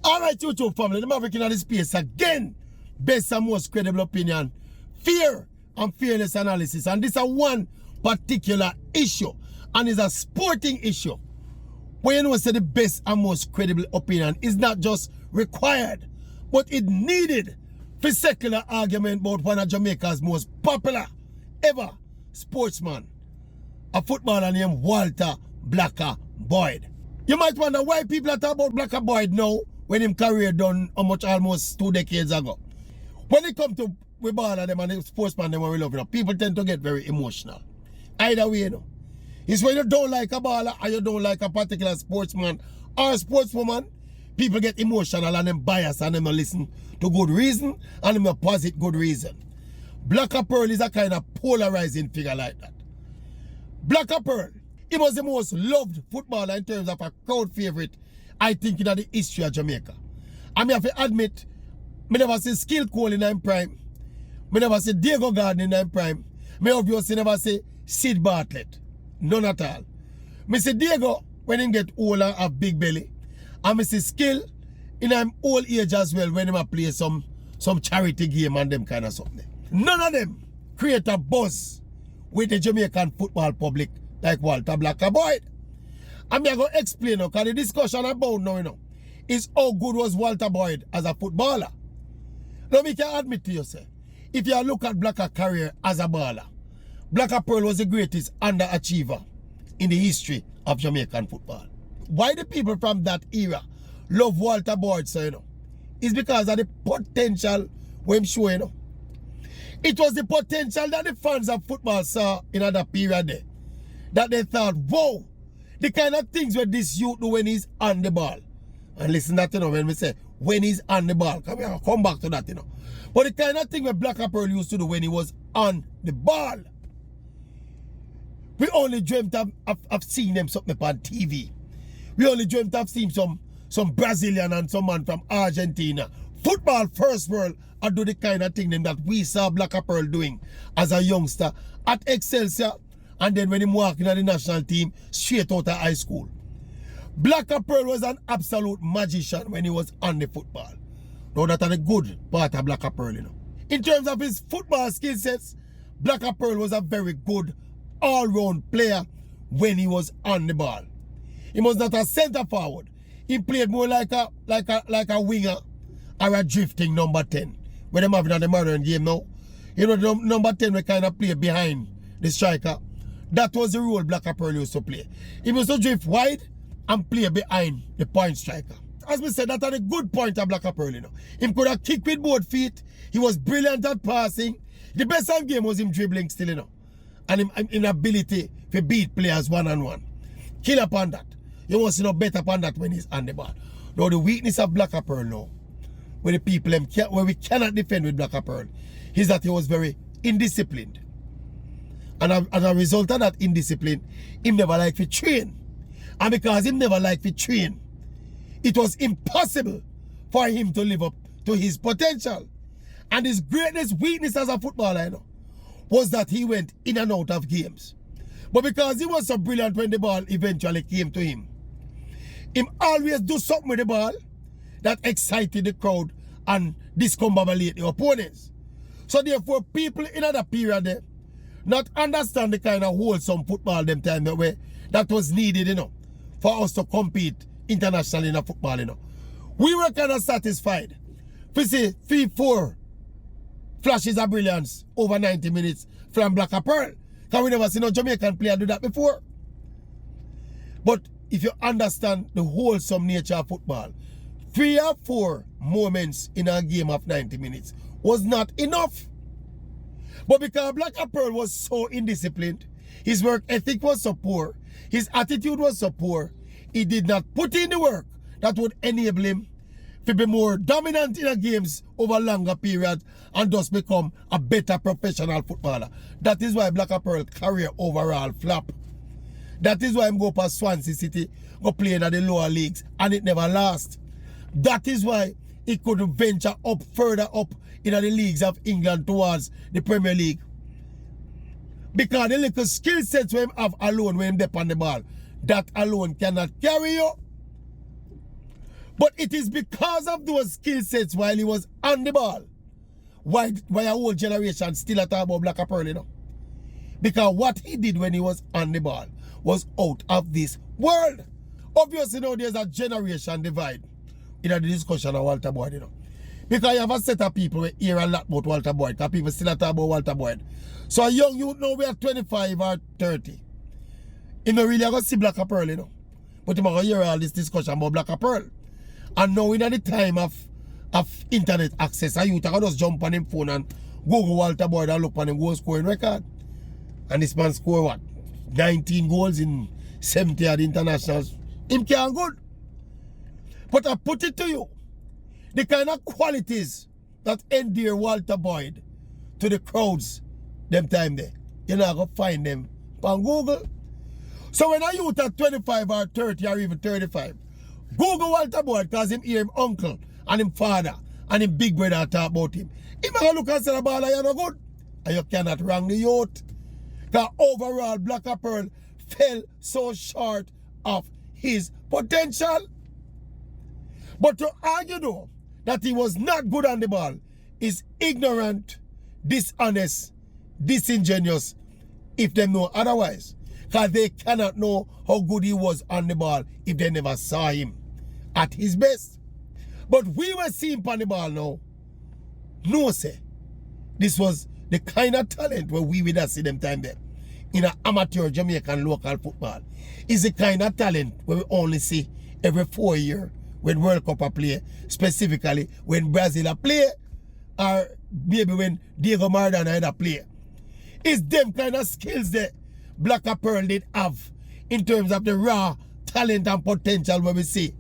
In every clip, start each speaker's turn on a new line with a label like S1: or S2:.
S1: Alright, YouTube family, the Maverick in this space again. Best and most credible opinion. Fear and fearless analysis. And this is one particular issue. And it's a sporting issue. When you know say the best and most credible opinion is not just required, but it needed for secular argument about one of Jamaica's most popular ever sportsman, a footballer named Walter Blacka Boyd. You might wonder why people are talking about Blacka Boyd now when his career done almost 2 decades ago. When it comes to we ball them and the sportsman them we love, people tend to get very emotional. Either way, you know. It's when you don't like a baller or you don't like a particular sportsman or a sportswoman, people get emotional and them biased and them listen to good reason and them opposite good reason. Blacka Pearl is a kind of polarizing figure like that. Blacka Pearl, he was the most loved footballer in terms of a crowd favorite, I think, in the history of Jamaica. And I have to admit, I never see Skill Cole in his prime. I never see Diego Garden in his prime. I obviously never see Sid Bartlett. None at all. I see Diego when he get older and have big belly. And I see Skill in his old age as well when he play some charity game and them kind of something. None of them create a buzz with the Jamaican football public like Walter Blacka Boyd. I'm going to explain because the discussion about now, is how good was Walter Boyd as a footballer. Now, me can admit to you, sir, if you look at Blacka's career as a baller, Blacka Pearl was the greatest underachiever in the history of Jamaican football. Why the people from that era love Walter Boyd, sir, is because of the potential when showing, It was the potential that the fans of football saw in that period there. That they thought, whoa, the kind of things where this youth do when he's on the ball. And listen to that, when we say, when he's on the ball. Because we will come back to that, But the kind of thing where Blacka Pearl used to do when he was on the ball. We only dreamt of seeing them something on TV. We only dreamt of seeing some Brazilian and some man from Argentina. Football first world and do the kind of thing that we saw Blacka Pearl doing as a youngster at Excelsior. And then when he walked into the national team straight out of high school. Blacka Pearl was an absolute magician when he was on the football. Now that's a good part of Blacka Pearl, In terms of his football skill sets, Blacka Pearl was a very good all-round player when he was on the ball. He was not a centre forward. He played more like a winger or a drifting number 10. When them having on the modern game now. The number 10 we kind of play behind the striker. That was the role Blacka Pearl used to play. He used to drift wide and play behind the point striker. As we said, that's a good point of Blacka Pearl, He could have kicked with both feet. He was brilliant at passing. The best of game was him dribbling still, And his ability to beat players one-on-one. Kill upon that. You won't see no better upon that when he's on the ball. Now the weakness of Blacka Pearl now, where the people where we cannot defend with Blacka Pearl, is that he was very indisciplined. And as a result of that indiscipline, he never liked to train. And because he never liked to train, it was impossible for him to live up to his potential. And his greatest weakness as a footballer, was that he went in and out of games. But because he was so brilliant when the ball eventually came to him, he always do something with the ball that excited the crowd and discombobulate the opponents. So therefore, people in that period there, not understand the kind of wholesome football them time that was needed, for us to compete internationally in football, We were kind of satisfied. We see 3-4 flashes of brilliance over 90 minutes from Blacka Pearl. Because we never seen no Jamaican player do that before. But if you understand the wholesome nature of football, 3 or 4 moments in a game of 90 minutes was not enough. But because Blacka Pearl was so indisciplined, his work ethic was so poor, his attitude was so poor, he did not put in the work that would enable him to be more dominant in the games over a longer period and thus become a better professional footballer. That is why Blacka Pearl career overall flop. That is why him go past Swansea City, go play in the lower leagues, and it never lasts. That is why he couldn't venture up further up in the leagues of England towards the Premier League. Because the little skill sets we have alone when they on the ball, that alone cannot carry you. But it is because of those skill sets while he was on the ball, why a whole generation still talk about Blacka Pearl, you know. Because what he did when he was on the ball was out of this world. Obviously now there's a generation divide in the discussion of Walter Boyd, you know. Because you have a set of people who hear a lot about Walter Boyd, because people still talk about Walter Boyd. So a young youth now we are 25 or 30. He not really going to see Blacka Pearl, you know. But he going to hear all this discussion about Blacka Pearl. And now in the time of internet access, a youth can just jump on him phone and Google Walter Boyd and look on him goal scoring record. And this man score what? 19 goals in 70 at internationals. Him can good. But I put it to you, the kind of qualities that endear Walter Boyd to the crowds them time there, you're not going to find them on Google. So when a youth at 25 or 30 or even 35, Google Walter Boyd because him hear him uncle and him father and him big brother talk about him. Him going to look and say the ball you're not good. And you cannot wrong the youth. Because overall Blacka Pearl fell so short of his potential. But to argue though that he was not good on the ball is ignorant, dishonest, disingenuous if they know otherwise. Because they cannot know how good he was on the ball if they never saw him at his best. But we were seeing him on the ball now. No, say. This was the kind of talent where we would see them time there. In an amateur Jamaican local football. Is the kind of talent where we only see every 4 years when World Cup are play. Specifically when Brazil are play. Or maybe when Diego Maradona are play. It's them kind of skills that Blacka Pearl did have in terms of the raw talent and potential where we see.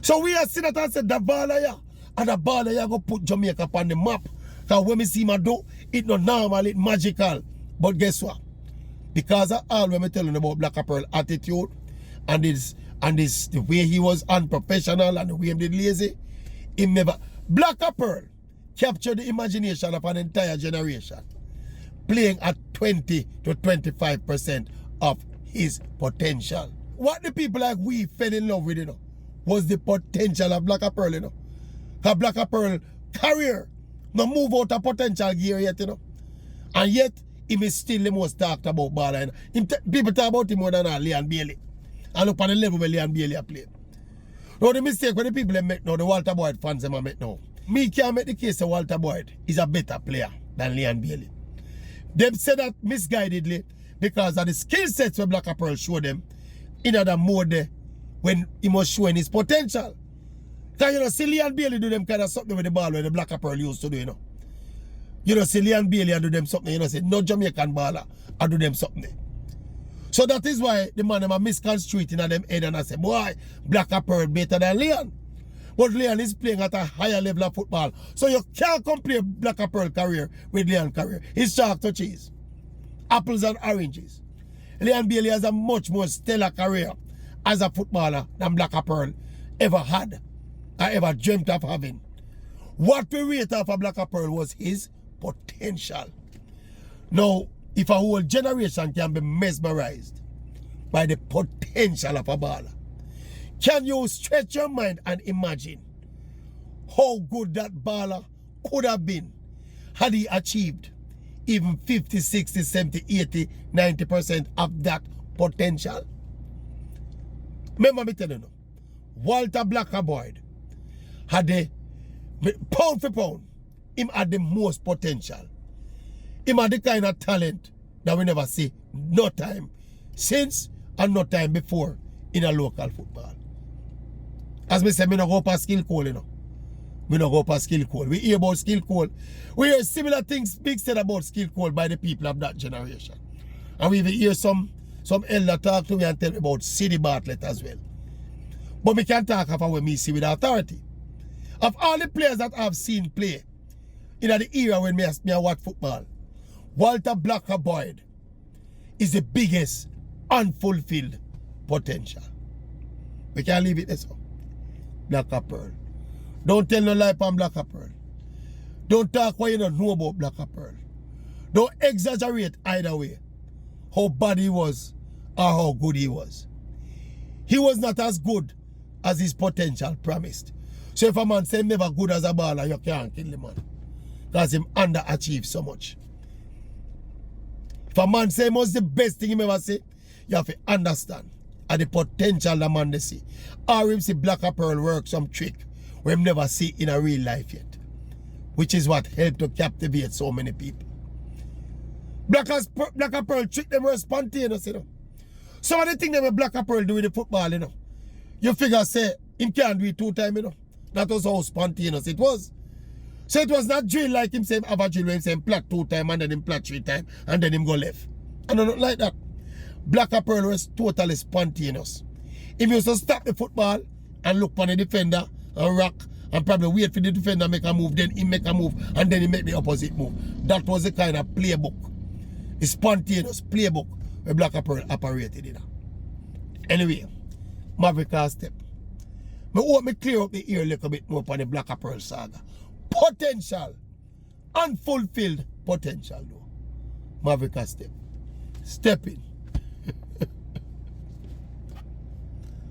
S1: So we are seeing that and said the baller here. And the baller here go put Jamaica on the map. Because when we see him do, it's not normal, it's magical. But guess what? Because of all when we telling about Blacka Pearl attitude and this the way he was unprofessional and the way he did lazy, he never Blacka Pearl captured the imagination of an entire generation, playing at 20 to 25% of his potential. What the people like we fell in love with, you know, was the potential of Blacka Pearl, you know. Because Blacka Pearl career no move out of potential gear yet, you know. And yet, he is still the most talked about baller. People talk about him more than Leon Bailey. And look on the level where Leon Bailey played. Now the mistake when the people make now, the Walter Boyd fans them make now. Me can't make the case that Walter Boyd is a better player than Leon Bailey. Them say that misguidedly because of the skill sets where Blacka Pearl show them in other mode when he was showing his potential. Because you know, see Leon Bailey do them kind of something with the ball where the Blacka Pearl used to do, you know. You know, see Leon Bailey do them something, you know, say no Jamaican baller I do them something. So that is why the man them are misconstrued in them head and I say, boy, Blacka Pearl better than Leon. But Leon is playing at a higher level of football. So you can't compare Blacka Pearl career with Leon career. It's chalk to cheese. Apples and oranges. Leon Bailey has a much more stellar career as a footballer than Blacka Pearl ever had or ever dreamt of having. What we rate off of Blacka Pearl was his potential. Now, if a whole generation can be mesmerized by the potential of a baller, can you stretch your mind and imagine how good that baller could have been had he achieved even 50, 60, 70, 80, 90% of that potential? Remember me telling you, Walter Blacka Boyd had the pound for pound, him had the most potential. Him had the kind of talent that we never see no time since and no time before in a local football. As me say, me no go for skill call, you know. We no go for skill call. We hear about skill call. We hear similar things being said about skill call by the people of that generation. And we even hear some elder talk to me and tell me about Sidney Bartlett as well. But we can't talk about what me see with authority. Of all the players that I've seen play in the era when me watch football, Walter Blacka Boyd is the biggest unfulfilled potential. We can't leave it there so. Blacka Pearl. Don't tell no lie on Blacka Pearl. Don't talk what you don't know about Blacka Pearl. Don't exaggerate either way how bad he was or how good he was. He was not as good as his potential promised. So if a man say him never good as a baller, you can't kill the man. Because him underachieved so much. If a man say him was the best thing he ever say, you have to understand the potential the man they see. Or him see Blacka Pearl work some trick we never see in a real life yet. Which is what helped to captivate so many people. Blacka Pearl trick them were spontaneous, you know. Some of the things that Blacka Pearl do with the football, you know. You figure say him can't do it 2 times, you know. That was how spontaneous it was. So it was not drill like him saying have a drill where him saying plat 2 times and then him plat 3 times and then him go left. I don't know like that. Blacka Pearl was totally spontaneous. If you used to stop the football and look for the defender and rock and probably wait for the defender make a move, then he make a move and then he make the opposite move. That was the kind of playbook. The spontaneous playbook where Blacka Pearl operated in. Anyway, JAMAICA'S step. I hope me clear up the ear a little bit more upon the Blacka Pearl saga. Potential. Unfulfilled potential though. JAMAICA'S step. Step in.